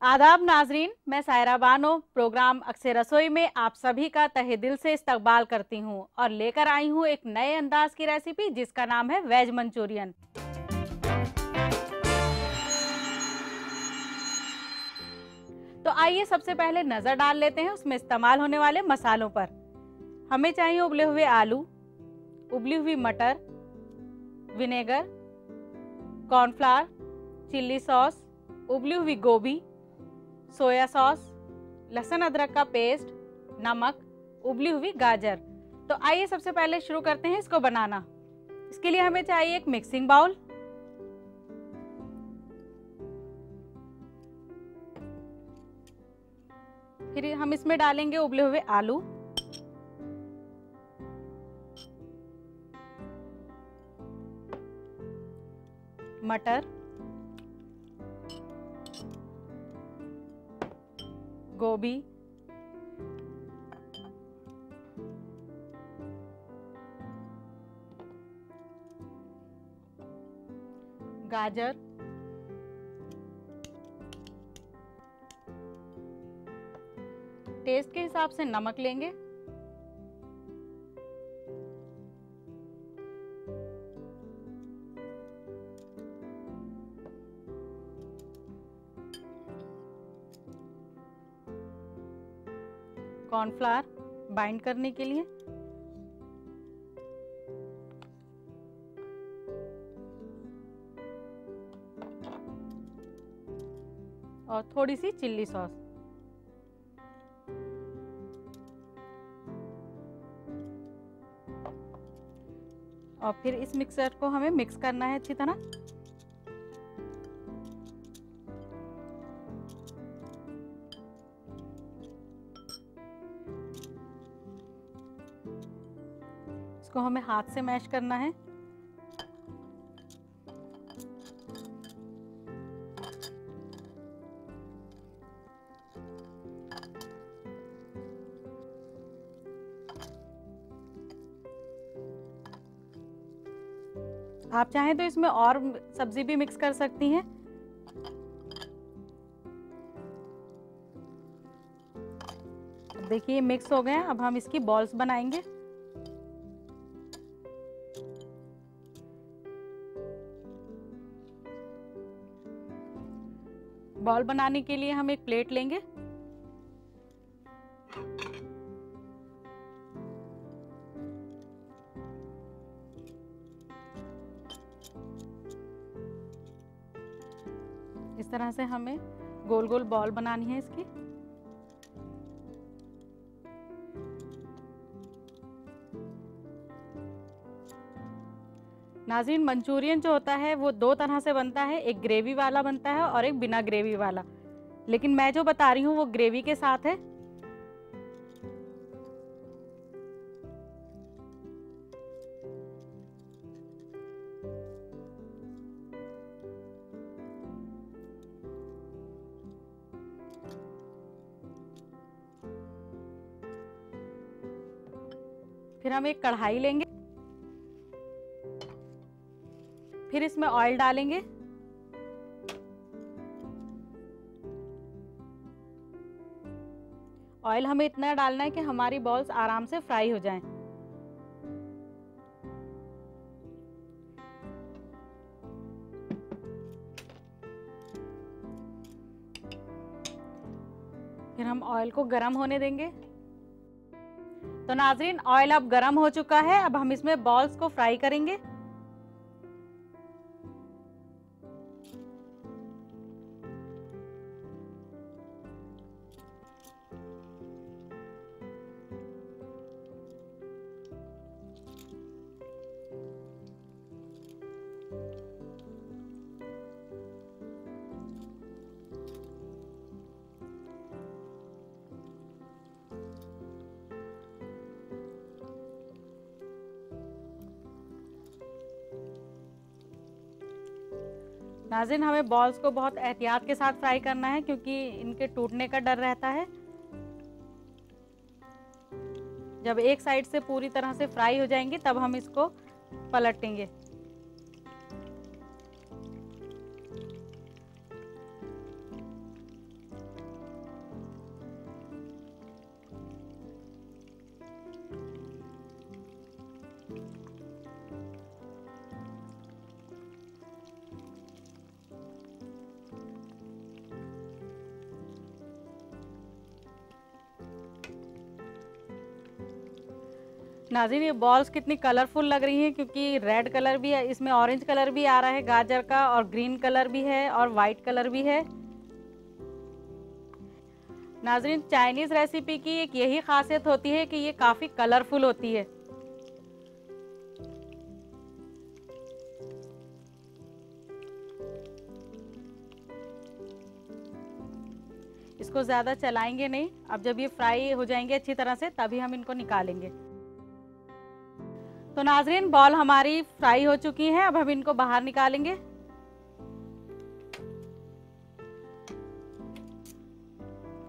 आदाब नाजरीन, मैं सायरा बानो प्रोग्राम अक्सर रसोई में आप सभी का तहे दिल से इस्तकबाल करती हूं और लेकर आई हूं एक नए अंदाज की रेसिपी जिसका नाम है वेज मंचूरियन। तो आइए सबसे पहले नज़र डाल लेते हैं उसमें इस्तेमाल होने वाले मसालों पर। हमें चाहिए उबले हुए आलू, उबली हुई मटर, विनेगर, कॉर्नफ्लावर, चिल्ली सॉस, उबली हुई गोभी, सोया सॉस, लहसुन अदरक का पेस्ट, नमक, उबली हुई गाजर। तो आइए सबसे पहले शुरू करते हैं इसको बनाना। इसके लिए हमें चाहिए एक मिक्सिंग बाउल, फिर हम इसमें डालेंगे उबले हुए आलू, मटर, गोभी, गाजर, टेस्ट के हिसाब से नमक लेंगे, कॉर्नफ्लावर बाइंड करने के लिए, और थोड़ी सी चिल्ली सॉस। और फिर इस मिक्सर को हमें मिक्स करना है अच्छी तरह। इसको हमें हाथ से मैश करना है। आप चाहें तो इसमें और सब्जी भी मिक्स कर सकती हैं। देखिए मिक्स हो गए हैं, अब हम इसकी बॉल्स बनाएंगे। बॉल बनाने के लिए हम एक प्लेट लेंगे, इस तरह से हमें गोल गोल बॉल बनानी है इसकी। नाज़रीन, मंचूरियन जो होता है वो दो तरह से बनता है, एक ग्रेवी वाला बनता है और एक बिना ग्रेवी वाला। लेकिन मैं जो बता रही हूँ वो ग्रेवी के साथ है। फिर हम एक कढ़ाई लेंगे, फिर इसमें ऑयल डालेंगे, ऑयल हमें इतना डालना है कि हमारी बॉल्स आराम से फ्राई हो जाएं। फिर हम ऑयल को गरम होने देंगे। तो नाज़रीन, ऑयल अब गरम हो चुका है, अब हम इसमें बॉल्स को फ्राई करेंगे। नाज़रीन, हमें बॉल्स को बहुत एहतियात के साथ फ्राई करना है क्योंकि इनके टूटने का डर रहता है। जब एक साइड से पूरी तरह से फ्राई हो जाएंगे तब हम इसको पलटेंगे। नाज़रीन ये बॉल्स कितनी कलरफुल लग रही हैं, क्योंकि रेड कलर भी है, इसमें ऑरेंज कलर भी आ रहा है गाजर का, और ग्रीन कलर भी है और वाइट कलर भी है। नाज़रीन चाइनीज़ रेसिपी की एक यही खासियत होती है कि ये काफ़ी कलरफुल होती है। इसको ज़्यादा चलाएंगे नहीं। अब जब ये फ्राई हो जाएंगे अच्छी तरह से तभी हम इनको निकालेंगे। तो नाज़रीन बॉल हमारी फ्राई हो चुकी हैं, अब हम इनको बाहर निकालेंगे।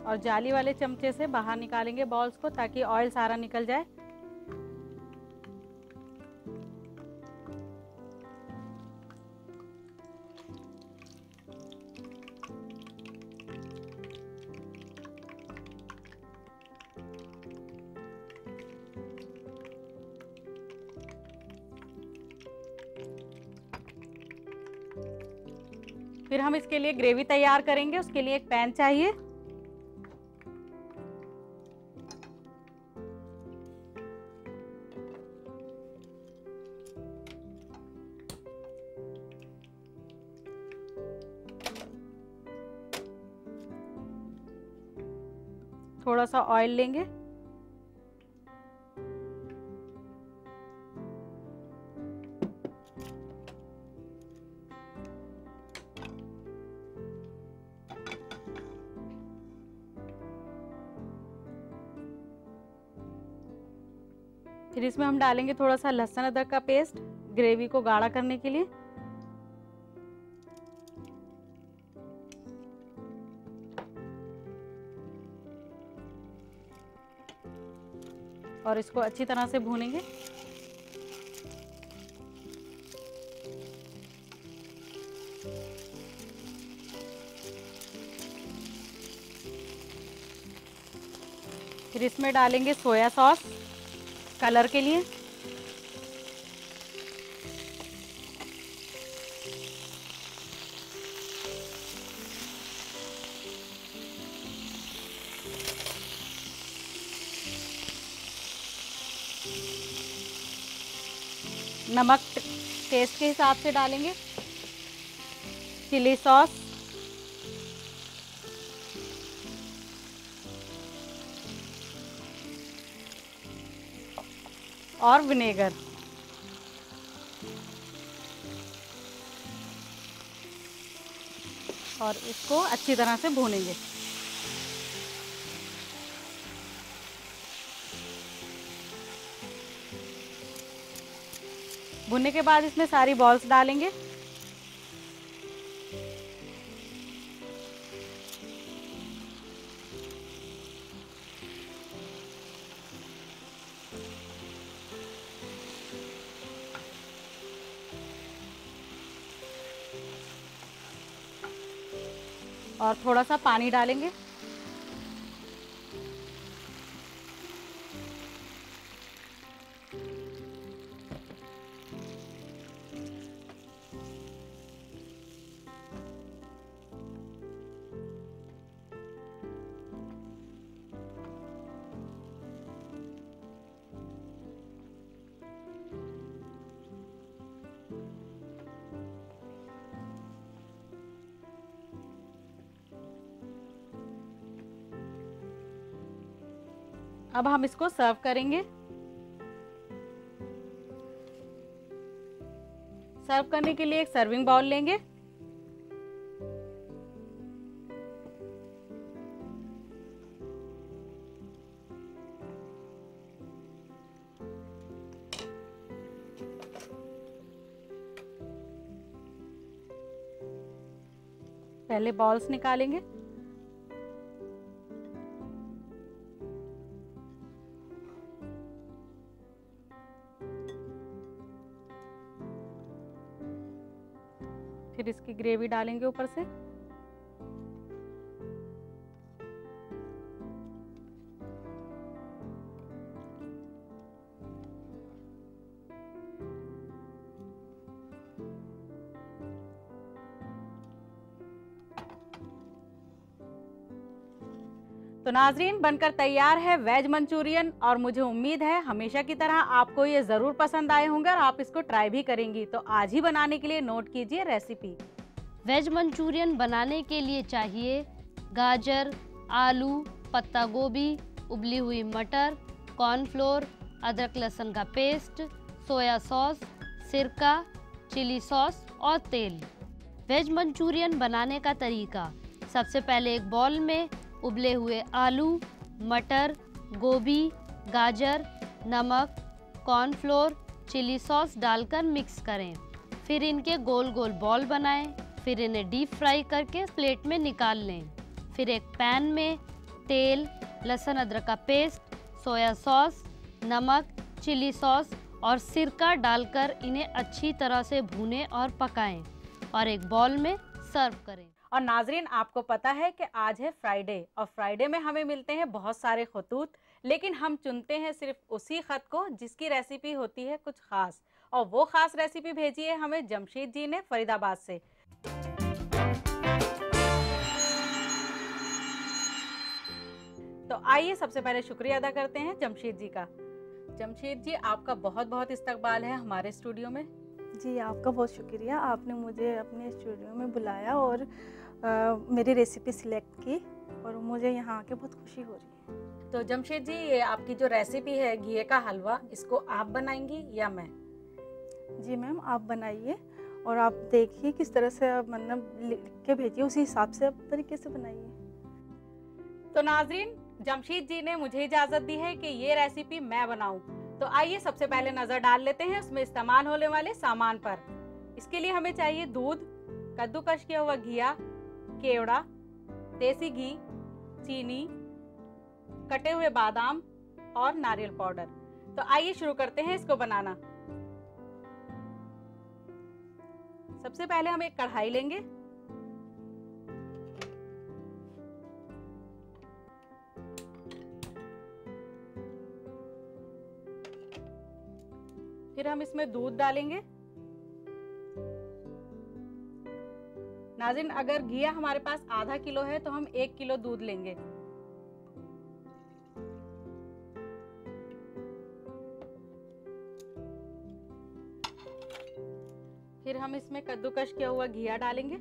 और जाली वाले चमचे से बाहर निकालेंगे बॉल्स को, ताकि ऑयल सारा निकल जाए। फिर हम इसके लिए ग्रेवी तैयार करेंगे। उसके लिए एक पैन चाहिए। थोड़ा सा ऑयल लेंगे। फिर इसमें हम डालेंगे थोड़ा सा लहसुन अदरक का पेस्ट, ग्रेवी को गाढ़ा करने के लिए। और इसको अच्छी तरह से भूनेंगे। फिर इसमें डालेंगे सोया सॉस कलर के लिए। नमक टेस्ट के हिसाब से डालेंगे। चिली सॉस, और विनेगर। और इसको अच्छी तरह से भूनेंगे। भुनने के बाद इसमें सारी बॉल्स डालेंगे। और थोड़ा सा पानी डालेंगे। अब हम इसको सर्व करेंगे। सर्व करने के लिए एक सर्विंग बाउल लेंगे। पहले बॉल्स निकालेंगे। फिर इसकी ग्रेवी डालेंगे ऊपर से। तो नाजरीन, बनकर तैयार है वेज मंचूरियन और मुझे उम्मीद है हमेशा की तरह आपको ये ज़रूर पसंद आए होंगे और आप इसको ट्राई भी करेंगी। तो आज ही बनाने के लिए नोट कीजिए रेसिपी। वेज मंचूरियन बनाने के लिए चाहिए गाजर, आलू, पत्ता गोभी, उबली हुई मटर, कॉर्नफ्लोर, अदरक लहसुन का पेस्ट, सोया सॉस, सिरका, चिली सॉस और तेल। वेज मंचूरियन बनाने का तरीका। सबसे पहले एक बाउल में उबले हुए आलू, मटर, गोभी, गाजर, नमक, कॉर्नफ्लोर, चिली सॉस डालकर मिक्स करें। फिर इनके गोल गोल बॉल बनाएं। फिर इन्हें डीप फ्राई करके प्लेट में निकाल लें। फिर एक पैन में तेल, लहसुन अदरक का पेस्ट, सोया सॉस, नमक, चिली सॉस और सिरका डालकर इन्हें अच्छी तरह से भूनें और पकाएं और एक बाउल में सर्व करें। और नाजरीन, आपको पता है कि आज है फ्राइडे और फ्राइडे में हमें मिलते हैं बहुत सारे खतूत, लेकिन हम चुनते हैं सिर्फ उसी खत को जिसकी रेसिपी होती है कुछ खास। और वो खास रेसिपी भेजी है हमें जमशेद जी ने फरीदाबाद से। तो आइए सबसे पहले शुक्रिया अदा करते हैं जमशेद जी का। जमशेद जी, आपका बहुत बहुत इस्तकबाल है हमारे स्टूडियो में। जी, आपका बहुत शुक्रिया। आपने मुझे अपने स्टूडियो में बुलाया और मेरी रेसिपी सिलेक्ट की और मुझे यहाँ आके बहुत खुशी हो रही है। तो जमशेद जी, ये आपकी जो रेसिपी है घिये का हलवा, इसको आप बनाएंगी या मैं? जी मैम, आप बनाइए और आप देखिए किस तरह से आप मतलब लिख के भेजिए, उसी हिसाब से आप तरीके से बनाइए। तो नाजरीन, जमशेद जी ने मुझे इजाज़त दी है कि ये रेसिपी मैं बनाऊं। तो आइए सबसे पहले नज़र डाल लेते हैं उसमें इस्तेमाल होने वाले सामान पर। इसके लिए हमें चाहिए दूध, कद्दूकश किया हुआ घिया, केवड़ा, देसी घी, चीनी, कटे हुए बादाम और नारियल पाउडर। तो आइए शुरू करते हैं इसको बनाना। सबसे पहले हम एक कढ़ाई लेंगे। फिर हम इसमें दूध डालेंगे। नाज़रीन, अगर घिया हमारे पास आधा किलो है तो हम 1 किलो दूध लेंगे। फिर हम इसमें कद्दूकश किया हुआ घिया डालेंगे।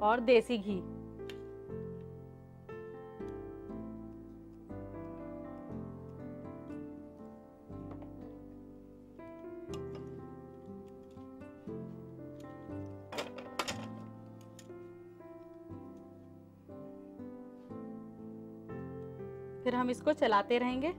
और देसी घी। फिर हम इसको चलाते रहेंगे।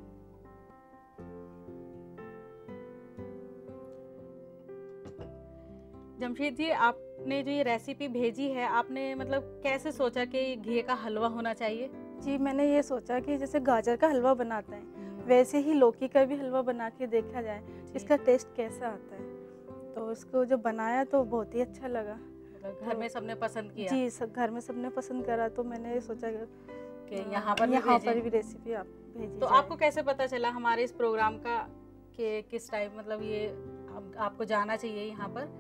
जमशेद जी, आपने जो ये रेसिपी भेजी है, आपने मतलब कैसे सोचा कि घी का हलवा होना चाहिए? जी, मैंने ये सोचा कि जैसे गाजर का हलवा बनाते हैं वैसे ही लौकी का भी हलवा बना के देखा जाए इसका टेस्ट कैसा आता है। तो इसको जब बनाया तो बहुत ही अच्छा लगा। मतलब घर में सबने पसंद किया? जी, सब घर में सबने पसंद करा। तो मैंने सोचा कि यहाँ पर भी रेसिपी आप भेजी। तो आपको कैसे पता चला हमारे इस प्रोग्राम का कि किस टाइप, मतलब ये आपको जाना चाहिए यहाँ पर?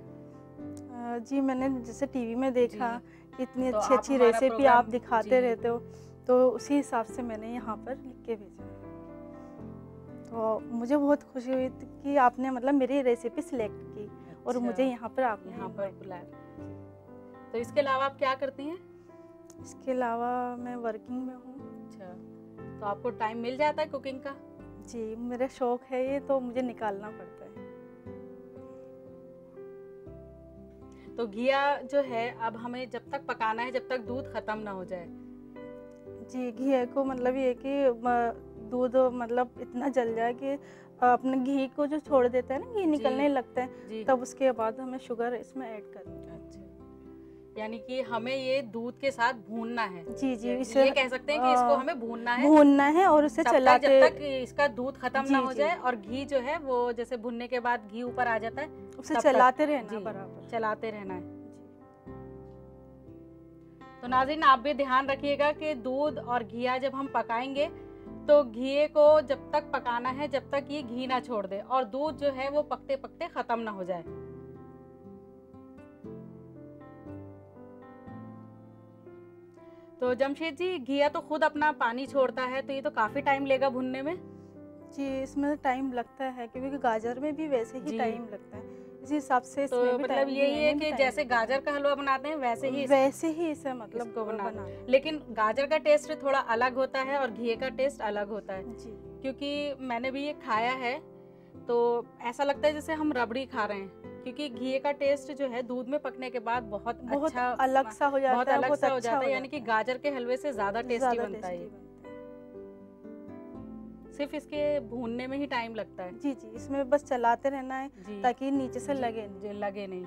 जी, मैंने जैसे टीवी में देखा इतनी तो अच्छी रेसिपी आप दिखाते रहते हो, तो उसी हिसाब से मैंने यहाँ पर लिख के भेजा। तो मुझे बहुत खुशी हुई कि आपने मतलब मेरी रेसिपी सिलेक्ट की और मुझे यहाँ पर बुलाया। तो इसके अलावा आप क्या करती हैं? इसके अलावा मैं वर्किंग में हूँ। अच्छा, तो आपको टाइम मिल जाता है कुकिंग का? जी, मेरा शौक है ये, तो मुझे निकालना पड़ता है। तो घिया जो है अब हमें जब तक पकाना है जब तक दूध खत्म ना हो जाए। जी, घी को मतलब ये कि दूध मतलब इतना जल जाए कि अपने घी को जो छोड़ देता है ना, घी निकलने लगता है, तब उसके बाद हमें शुगर इसमें ऐड करनी है। अच्छा, यानी कि हमें ये दूध के साथ भूनना है। जी जी, ये कह सकते हैं कि इसको हमें भूनना है और उसे चलाते जब तक इसका दूध खत्म ना हो जाए और घी जो है वो जैसे भुनने के बाद घी ऊपर आ जाता है, उसे चलाते रहना, बराबर चलाते रहना है। तो नाज़रीन, आप भी ध्यान रखिएगा कि दूध और घिया जब हम पकाएंगे तो घी को जब तक पकाना है जब तक ये घी ना छोड़ दे और दूध जो है वो पकते पकते खत्म ना हो जाए। तो जमशेद जी, घिया तो खुद अपना पानी छोड़ता है, तो ये तो काफी टाइम लेगा भुनने में। जी, इसमें टाइम लगता है क्योंकि गाजर में भी वैसे ही जी। टाइम लगता है, इसी हिसाब से तो इसमें भी मतलब टाइम, यही है घिया में कि भी जैसे टाइम गाजर का हलवा बनाते हैं वैसे ही इसे मतलब इसको बनाते बना हैं। लेकिन गाजर का टेस्ट थोड़ा अलग होता है और घी का टेस्ट अलग होता है, जी। क्योंकि मैंने भी ये खाया है तो ऐसा लगता है जैसे हम रबड़ी खा रहे हैं, क्योंकि घी का टेस्ट जो है दूध में पकने के बाद बहुत अच्छा, अलग सा हो जाता बहुत है, अलग बहुत सा हो अच्छा जाता है, यानी कि गाजर के हलवे से ज्यादा टेस्टी ज़्यादा बनता है। टेस्टी ये बनता है। सिर्फ इसके भूनने में ही टाइम लगता है। जी जी, इसमें बस चलाते रहना है जी, ताकि नीचे से जी, लगे नहीं। जी, लगे नहीं।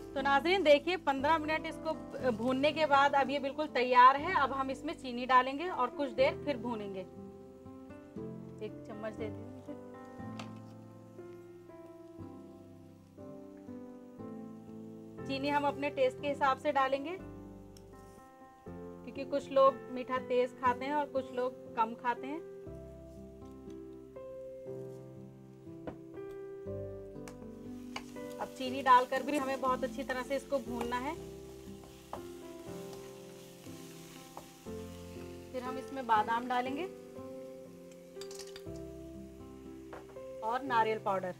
तो नाज़रीन देखिए 15 मिनट इसको भूनने के बाद अब ये बिल्कुल तैयार है। अब हम इसमें चीनी डालेंगे और कुछ देर फिर भूनेंगे। एक चम्मच दे दीजिए मुझे। चीनी हम अपने टेस्ट के हिसाब से डालेंगे, क्योंकि कुछ लोग मीठा तेज खाते हैं और कुछ लोग कम खाते हैं। अब चीनी डालकर भी हमें बहुत अच्छी तरह से इसको भूनना है। फिर हम इसमें बादाम डालेंगे और नारियल पाउडर।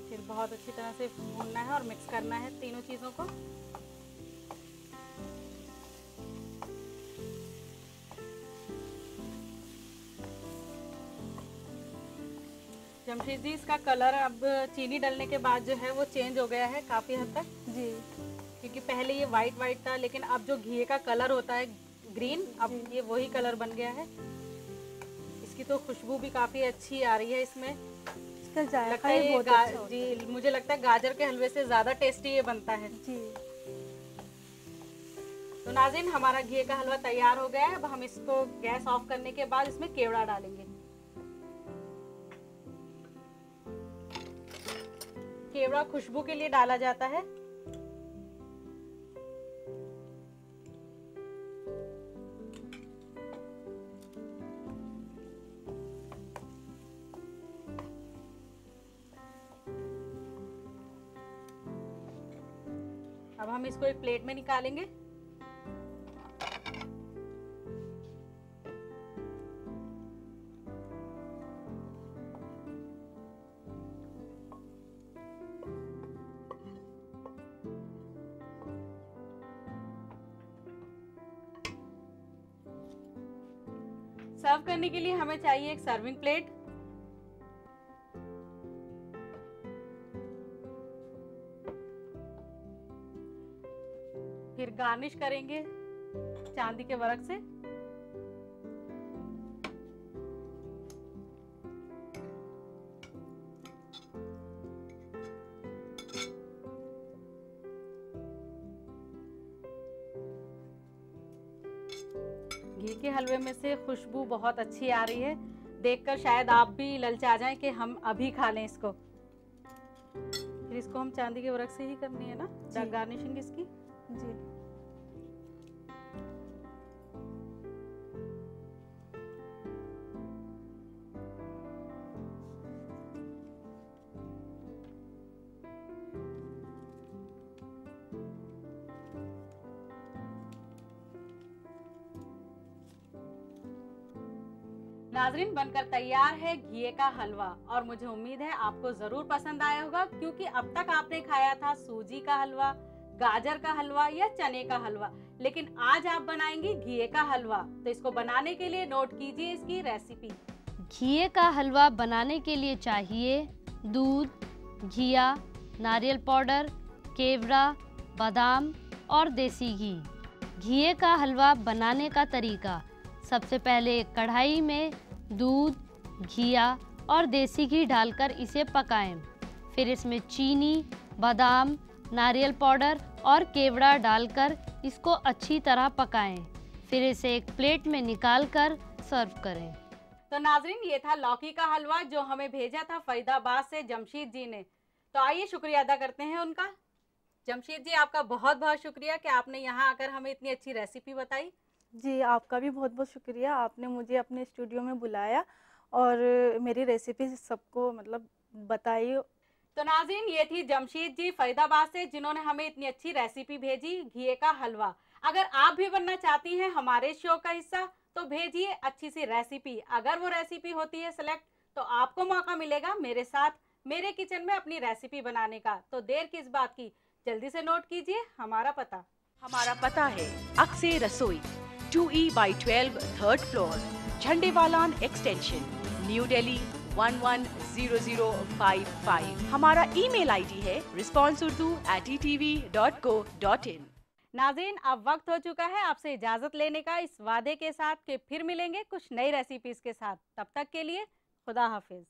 फिर बहुत अच्छी तरह से भूनना है और मिक्स करना है तीनों चीजों को। जमशेद जी, इसका कलर अब चीनी डालने के बाद जो है वो चेंज हो गया है काफी हद तक, जी क्योंकि पहले ये वाइट वाइट था, लेकिन अब जो घी का कलर होता है ग्रीन, अब ये वही कलर बन गया है। इसकी तो खुशबू भी काफी अच्छी आ रही है इसमें। इसका जायका लगता है ही ये बहुत अच्छा होता है। जी, मुझे लगता है गाजर के हलवे से ज्यादा टेस्टी ये बनता है। जी। तो नाज़रीन, हमारा घी का हलवा तैयार हो गया है। अब हम इसको गैस ऑफ करने के बाद इसमें केवड़ा डालेंगे। केवड़ा खुशबू के लिए डाला जाता है। अब हम इसको एक प्लेट में निकालेंगे। सर्व करने के लिए हमें चाहिए एक सर्विंग प्लेट। फिर गार्निश करेंगे चांदी के वर्क से। घी के हलवे में से खुशबू बहुत अच्छी आ रही है। देखकर शायद आप भी ललचा जाएं कि हम अभी खा लें इसको। फिर इसको हम चांदी के वर्क से ही करनी है ना गार्निशिंग इसकी। जी। नाजरीन, बनकर तैयार है घी का हलवा और मुझे उम्मीद है आपको जरूर पसंद आया होगा, क्योंकि अब तक आपने खाया था सूजी का हलवा, गाजर का हलवा या चने का हलवा, लेकिन आज आप बनाएंगे घी का हलवा। तो इसको बनाने के लिए नोट कीजिए इसकी रेसिपी। घी का हलवा बनाने के लिए चाहिए दूध, घिया, नारियल पाउडर, केवड़ा, बादाम और देसी घी। घी का हलवा बनाने का तरीका: सबसे पहले एक कढ़ाई में दूध, घिया और देसी घी डालकर इसे पकाएं। फिर इसमें चीनी, बादाम, नारियल पाउडर और केवड़ा डालकर इसको अच्छी तरह पकाएं। फिर इसे एक प्लेट में निकाल कर सर्व करें। तो नाजरीन, ये था लौकी का हलवा जो हमें भेजा था फरीदाबाद से जमशीद जी ने। तो आइए शुक्रिया अदा करते हैं उनका। जमशीद जी, आपका बहुत बहुत शुक्रिया कि आपने यहाँ आकर हमें इतनी अच्छी रेसिपी बताई। जी, आपका भी बहुत बहुत शुक्रिया, आपने मुझे अपने स्टूडियो में बुलाया और मेरी रेसिपी सबको मतलब बताई। तो नाज़रीन, ये थी जमशीद जी फरीदाबाद से, जिन्होंने हमें इतनी अच्छी रेसिपी भेजी, घिए का हलवा। अगर आप भी बनना चाहती हैं हमारे शो का हिस्सा तो भेजिए अच्छी सी रेसिपी। अगर वो रेसिपी होती है सेलेक्ट तो आपको मौका मिलेगा मेरे साथ मेरे किचन में अपनी रेसिपी बनाने का। तो देर किस बात की, जल्दी से नोट कीजिए हमारा पता। हमारा पता है अक्से रसोई, 2E/12 3rd floor, Jhandewalan extension, new Delhi 110055। हमारा ईमेल आईडी है responseurdu@etv.co.in। नाज़रीन, अब वक्त हो चुका है आपसे इजाजत लेने का, इस वादे के साथ कि फिर मिलेंगे कुछ नई रेसिपीज के साथ। तब तक के लिए खुदा हाफिज।